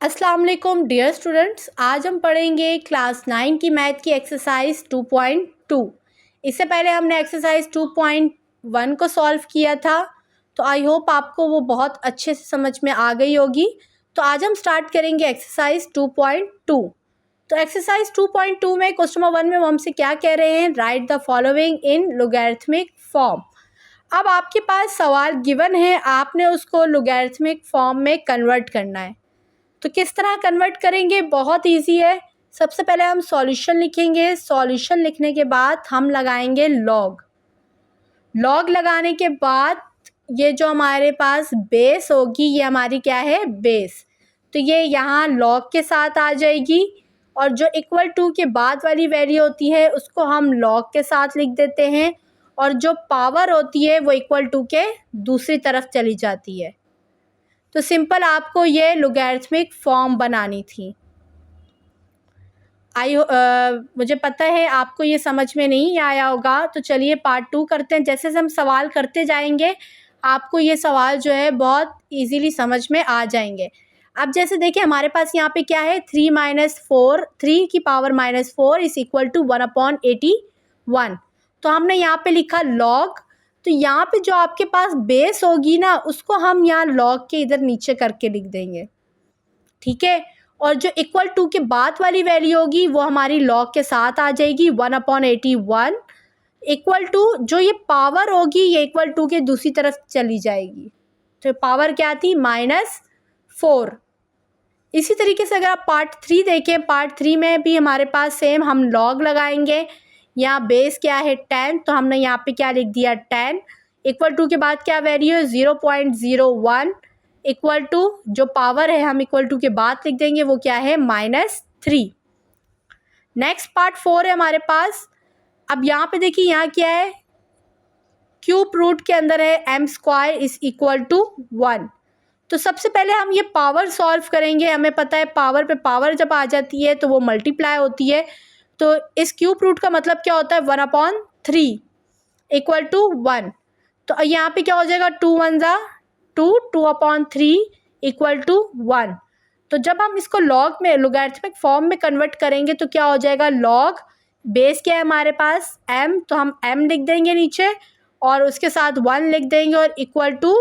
अस्सलाम वालेकुम dear students, आज हम पढ़ेंगे क्लास 9 की मैथ की एक्सरसाइज 2.2। इससे पहले हमने एक्सरसाइज 2.1 को सॉल्व किया था, तो आई होप आपको वो बहुत अच्छे से समझ में आ गई होगी। तो आज हम स्टार्ट करेंगे एक्सरसाइज 2.2। तो एक्सरसाइज 2.2 में क्वेश्चन नंबर 1 में वो हमसे क्या कह रहे हैं, right the following in logarithmic form. अब आपके पास सवाल गिवन है, आपने उसको लॉगरिथमिक फॉर्म में कन्वर्ट करना है। तो किस तरह कन्वर्ट करेंगे, बहुत इजी है। सबसे पहले हम सॉल्यूशन लिखेंगे, सॉल्यूशन लिखने के बाद हम लगाएंगे लॉग। लॉग लगाने के बाद ये जो हमारे पास बेस होगी, ये हमारी क्या है, बेस। तो ये यहाँ लॉग के साथ आ जाएगी, और जो इक्वल टू के बाद वाली वैल्यू होती है उसको हम लॉग के साथ लिख देते हैं, और जो पावर होती है वो इक्वल टू के दूसरी तरफ चली जाती है। तो सिंपल आपको ये लॉगरिथमिक फॉर्म बनानी थी। मुझे पता है आपको ये समझ में नहीं आया होगा, तो चलिए पार्ट 2 करते हैं। जैसे हम सवाल करते जाएंगे आपको ये सवाल जो है बहुत इजीली समझ में आ जाएंगे। अब जैसे देखिए हमारे पास यहाँ पे क्या है, 3 की पावर -4 इज इक्वल टू 1/81। तो हमने यहाँ पे लिखा लॉग। तो यहाँ पे जो आपके पास बेस होगी ना, उसको हम यहाँ लॉग के इधर नीचे करके लिख देंगे, ठीक है। और जो इक्वल टू के बाद वाली वैल्यू होगी वो हमारी लॉग के साथ आ जाएगी, 1/81 इक्वल टू जो ये पावर होगी ये इक्वल टू के दूसरी तरफ चली जाएगी। तो पावर क्या थी, -4। इसी तरीके से अगर आप पार्ट 3 देखें, पार्ट 3 में भी हमारे पास सेम हम लॉग लगाएंगे। यहाँ बेस क्या है 10, तो हमने यहाँ पे क्या लिख दिया 10 इक्वल टू के बाद क्या वैल्यू है 0.01 इक्वल टू जो पावर है हम इक्वल टू के बाद लिख देंगे, वो क्या है -3। नेक्स्ट पार्ट 4 है हमारे पास। अब यहाँ पे देखिए यहाँ क्या है, क्यूब रूट के अंदर है m² इज इक्वल टू 1। तो सबसे पहले हम ये पावर सॉल्व करेंगे। हमें पता है पावर पे पावर जब आ जाती है तो वो मल्टीप्लाई होती है। तो इस क्यूब रूट का मतलब क्या होता है, 1/3 इक्वल टू 1। तो यहाँ पे क्या हो जाएगा, 2 1 जा 2, 2/3 इक्वल टू 1। तो जब हम इसको लॉग में लॉगरिथमिक फॉर्म में कन्वर्ट करेंगे तो क्या हो जाएगा, लॉग बेस क्या है हमारे पास m, तो हम m लिख देंगे नीचे और उसके साथ 1 लिख देंगे, और इक्वल टू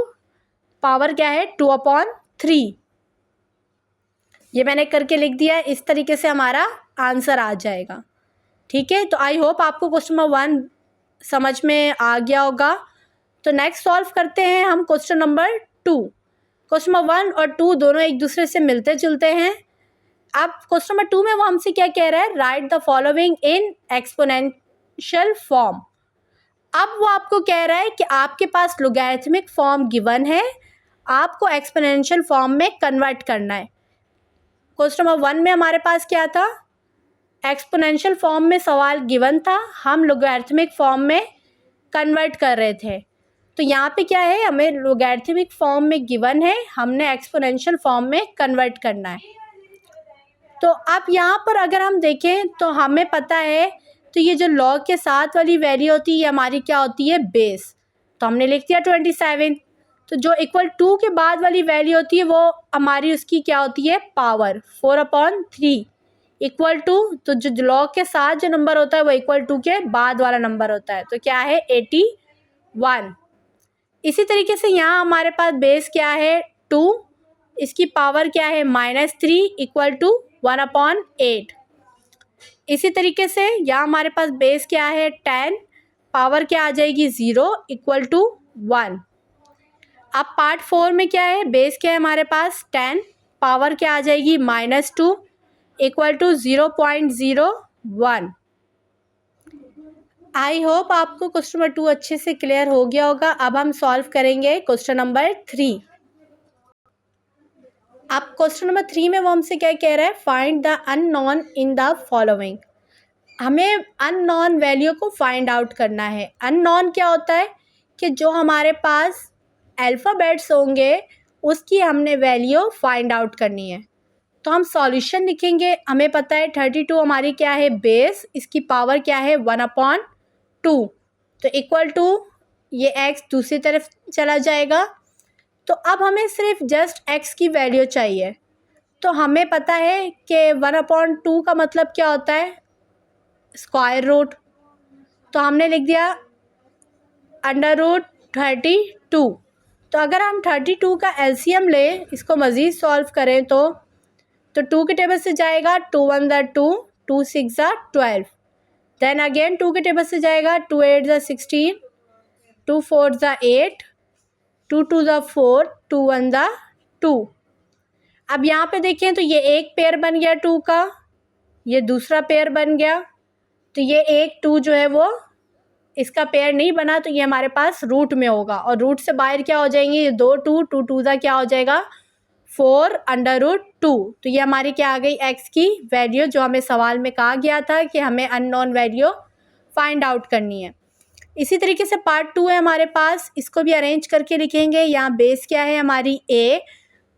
पावर क्या है 2/3। ये मैंने करके लिख दिया। इस तरीके से हमारा आंसर आ जाएगा, ठीक है। तो आई होप आपको क्वेश्चन नंबर 1 समझ में आ गया होगा। तो नेक्स्ट सॉल्व करते हैं हम क्वेश्चन नंबर 2। क्वेश्चन नंबर 1 और 2 दोनों एक दूसरे से मिलते जुलते हैं। अब क्वेश्चन नंबर 2 में वो हमसे क्या कह रहा है, right the following in exponential form. अब वो आपको कह रहा है कि आपके पास लॉगरिथमिक फॉर्म गिवन है, आपको एक्सपोनेंशियल फॉर्म में कन्वर्ट करना है। क्वेश्चन नंबर 1 में हमारे पास क्या था, एक्सपोनेंशियल फॉर्म में सवाल गिवन था, हम लॉगरिथमिक फॉर्म में कन्वर्ट कर रहे थे। तो यहाँ पे क्या है, हमें लॉगरिथमिक फॉर्म में गिवन है, हमने एक्सपोनेंशियल फॉर्म में कन्वर्ट करना है। तो अब यहाँ पर अगर हम देखें तो हमें पता है, तो ये जो लॉग के साथ वाली वैल्यू होती है ये हमारी क्या होती है, बेस। तो हमने लिख दिया 27। तो जो इक्वल टू के बाद वाली वैल्यू होती है वो हमारी उसकी क्या होती है, पावर 4/3 इक्वल टू, तो जो लॉग के साथ जो नंबर होता है वो इक्वल टू के बाद वाला नंबर होता है, तो क्या है 81। इसी तरीके से यहाँ हमारे पास बेस क्या है 2, इसकी पावर क्या है -3 इक्वल टू 1/8। इसी तरीके से यहाँ हमारे पास बेस क्या है 10, पावर क्या आ जाएगी 0 इक्वल टू 1। अब पार्ट 4 में क्या है, बेस क्या है हमारे पास 10, पावर क्या आ जाएगी -2 इक्वल टू 0.01। आई होप आपको क्वेश्चन नंबर 2 अच्छे से क्लियर हो गया होगा। अब हम सॉल्व करेंगे क्वेश्चन नंबर 3। अब क्वेश्चन नंबर 3 में वो हमसे क्या कह रहा है, find the unknown in the following. हमें अननोन वैल्यू को फाइंड आउट करना है। अननोन क्या होता है कि जो हमारे पास अल्फ़ाबेट्स होंगे उसकी हमने वैल्यू फाइंड आउट करनी है। तो हम सॉल्यूशन लिखेंगे। हमें पता है 32 हमारी क्या है बेस, इसकी पावर क्या है 1/2, तो इक्वल टू ये x दूसरी तरफ चला जाएगा। तो अब हमें सिर्फ जस्ट x की वैल्यू चाहिए। तो हमें पता है कि 1/2 का मतलब क्या होता है, स्क्वायर रूट। तो हमने लिख दिया √32। तो अगर हम 32 का एलसीएम लें, इसको मज़ीद सॉल्व करें तो 2 के टेबल से जाएगा 2 1 ज़ा 2, 2 6 ज़ा 12। देन अगेन 2 के टेबल से जाएगा 2 8 ज़ा 16, 2 4 ज़ा 8, 2 2 ज़ा 4, 2 1 ज़ा 2। अब यहाँ पे देखें तो ये एक पेयर बन गया 2 का, ये दूसरा पेयर बन गया। तो ये एक 2 जो है वो इसका पेयर नहीं बना, तो ये हमारे पास रूट में होगा, और रूट से बाहर क्या हो जाएंगे, ये 2 2, 2 2 ज़ा क्या हो जाएगा 4/√2। तो ये हमारी क्या आ गई, x की वैल्यू, जो हमें सवाल में कहा गया था कि हमें अननोन वैल्यू फाइंड आउट करनी है। इसी तरीके से पार्ट 2 है हमारे पास, इसको भी अरेंज करके लिखेंगे। यहाँ बेस क्या है हमारी a,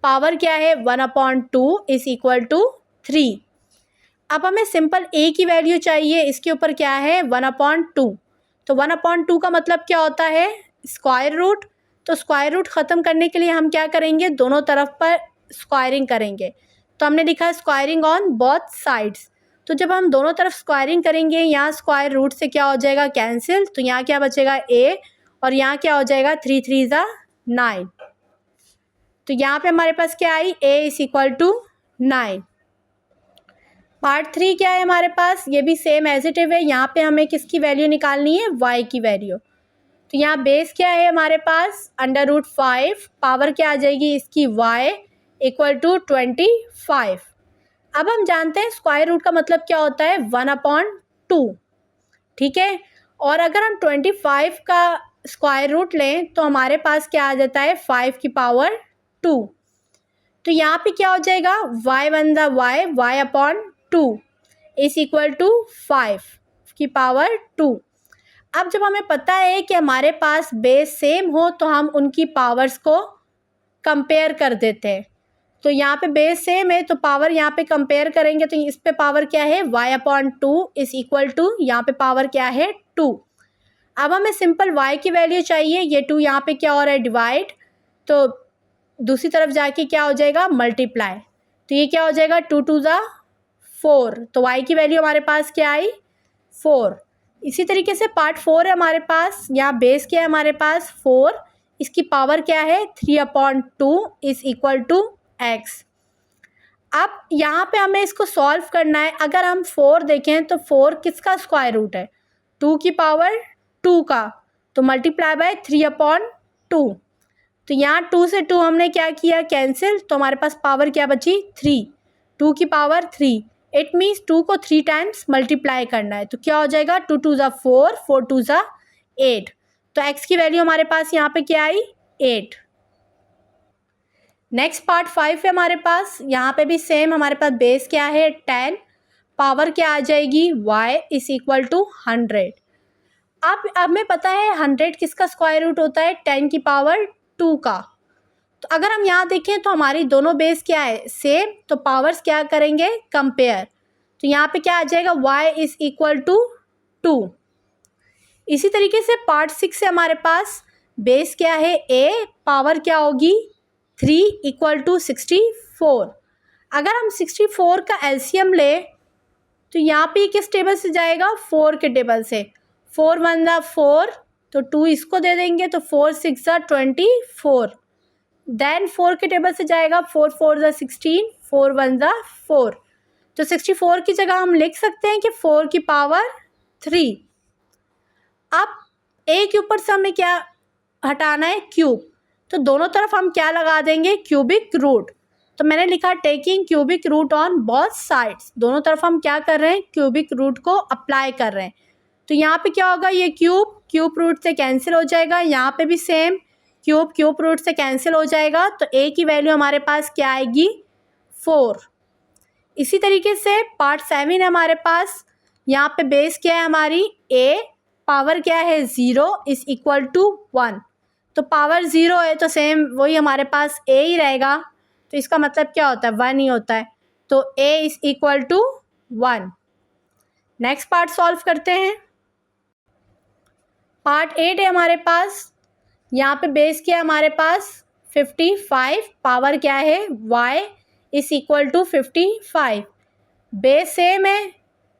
पावर क्या है 1/2 = 3। अब हमें सिंपल a की वैल्यू चाहिए, इसके ऊपर क्या है 1/2। तो 1/2 का मतलब क्या होता है, स्क्वायर रूट। तो स्क्वायर रूट ख़त्म करने के लिए हम क्या करेंगे, दोनों तरफ पर स्क्वायरिंग करेंगे। तो हमने लिखा स्क्वायरिंग ऑन बोथ साइड्स। तो जब हम दोनों तरफ स्क्वायरिंग करेंगे, यहाँ स्क्वायर रूट से क्या हो जाएगा कैंसिल, तो यहाँ क्या बचेगा a, और यहाँ क्या हो जाएगा 3 3 ज़ा 9। तो यहाँ पे हमारे पास क्या आई, a = 9। पार्ट 3 क्या है हमारे पास, ये भी सेम एज इट इज है। यहाँ पे हमें किसकी वैल्यू निकालनी है, y की वैल्यू। तो यहाँ बेस क्या है हमारे पास √5, पावर क्या आ जाएगी इसकी y = 25। अब हम जानते हैं स्क्वायर रूट का मतलब क्या होता है 1/2, ठीक है। और अगर हम 25 का स्क्वायर रूट लें तो हमारे पास क्या आ जाता है 5 की पावर 2। तो यहाँ पे क्या हो जाएगा y 1 ज़ा y/2 = 5 की पावर 2। अब जब हमें पता है कि हमारे पास बेस सेम हो तो हम उनकी पावर्स को कंपेयर कर देते हैं। तो यहाँ पे बेस सेम है तो पावर यहाँ पे कंपेयर करेंगे, तो इस पे पावर क्या है y/2 = यहाँ पे पावर क्या है 2। अब हमें सिंपल y की वैल्यू चाहिए, ये 2 यहाँ पे क्या हो रहा है डिवाइड, तो दूसरी तरफ जाके क्या हो जाएगा मल्टीप्लाई। तो ये क्या हो जाएगा 2 2 ज़ा 4। तो y की वैल्यू हमारे पास क्या आई 4। इसी तरीके से पार्ट 4 है हमारे पास, यहाँ बेस क्या है हमारे पास 4, इसकी पावर क्या है 3/2 = x। अब यहाँ पे हमें इसको सॉल्व करना है। अगर हम 4 देखें तो 4 किसका स्क्वायर रूट है 2 की पावर 2 का, तो मल्टीप्लाई बाय 3/2। तो यहाँ 2 से 2 हमने क्या किया कैंसिल, तो हमारे पास पावर क्या बची 3, 2 की पावर 3। इट मीन्स 2 को 3 टाइम्स मल्टीप्लाई करना है। तो क्या हो जाएगा 2 2 ज़ा 4, 4 2 ज़ा 8। तो x की वैल्यू हमारे पास यहाँ पे क्या आई 8। नेक्स्ट पार्ट 5 है हमारे पास, यहाँ पे भी सेम हमारे पास बेस क्या है 10, पावर क्या आ जाएगी y = 100। अब हमें पता है 100 किसका स्क्वायर रूट होता है 10 की पावर 2 का। तो अगर हम यहाँ देखें तो हमारी दोनों बेस क्या है सेम, तो पावर्स क्या करेंगे कंपेयर। तो यहाँ पे क्या आ जाएगा y = 2। इसी तरीके से पार्ट 6 है हमारे पास, बेस क्या है a, पावर क्या होगी 3 = 64। अगर हम 64 का एलसीएम ले तो यहाँ पे किस टेबल से जाएगा 4 के टेबल से। 4 1 ज़ा 4, तो 2 इसको दे देंगे, तो 4 6 ज़ा 24। देन 4 के टेबल से जाएगा 4 4 ज़ा 16, 4 1 ज़ा 4। तो 64 की जगह हम लिख सकते हैं कि 4 की पावर 3। अब a के ऊपर से हमें क्या हटाना है क्यूब, तो दोनों तरफ हम क्या लगा देंगे क्यूबिक रूट। तो मैंने लिखा taking cubic root on both sides, दोनों तरफ हम क्या कर रहे हैं क्यूबिक रूट को अप्लाई कर रहे हैं। तो यहाँ पे क्या होगा ये क्यूब रूट से कैंसिल हो जाएगा, यहाँ पे भी सेम क्यूब रूट से कैंसिल हो जाएगा। तो a की वैल्यू हमारे पास क्या आएगी 4। इसी तरीके से पार्ट 7 है हमारे पास, यहाँ पे बेस क्या है हमारी a, पावर क्या है 0 = 1। तो पावर 0 है तो सेम वही हमारे पास a ही रहेगा, तो इसका मतलब क्या होता है 1 ही होता है। तो a = 1। नेक्स्ट पार्ट सॉल्व करते हैं। पार्ट 8 है हमारे पास, यहाँ पे बेस क्या है हमारे पास 55, पावर क्या है y is equal to 55। Base same है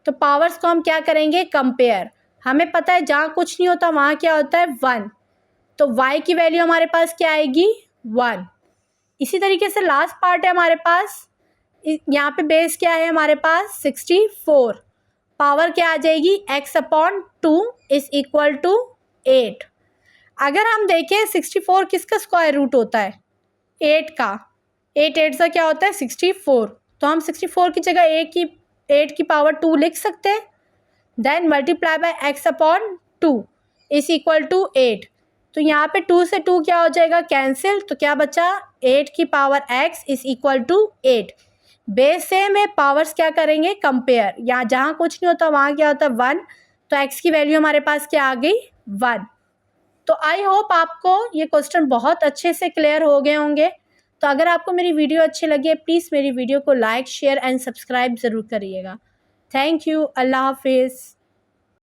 तो पावर्स को हम क्या करेंगे, कंपेयर। हमें पता है जहाँ कुछ नहीं होता वहाँ क्या होता है, 1। तो y की वैल्यू हमारे पास क्या आएगी, 1। इसी तरीके से लास्ट पार्ट है हमारे पास, यहाँ पे बेस क्या है हमारे पास 64। पावर क्या आ जाएगी, x/2 इज इक्वल टू 8। अगर हम देखें 64 किसका स्क्वायर रूट होता है, 8 का। 8 सा क्या होता है 64। तो हम 64 की जगह 8 की पावर 2 लिख सकते हैं। Then multiply by x/2 is equal to 8। तो यहाँ पे 2 से 2 क्या हो जाएगा, कैंसिल। तो क्या बचा, 8 की power x is equal to 8। Base same है, पावर्स क्या करेंगे, कंपेयर। यहाँ जहाँ कुछ नहीं होता वहाँ क्या होता है, 1। तो x की वैल्यू हमारे पास क्या आ गई, 1। तो आई होप आपको ये क्वेश्चन बहुत अच्छे से क्लियर हो गए होंगे। तो अगर आपको मेरी वीडियो अच्छी लगी है, प्लीज़ मेरी वीडियो को लाइक, शेयर एंड सब्सक्राइब ज़रूर करिएगा। Thank you. अल्लाह हाफिज़।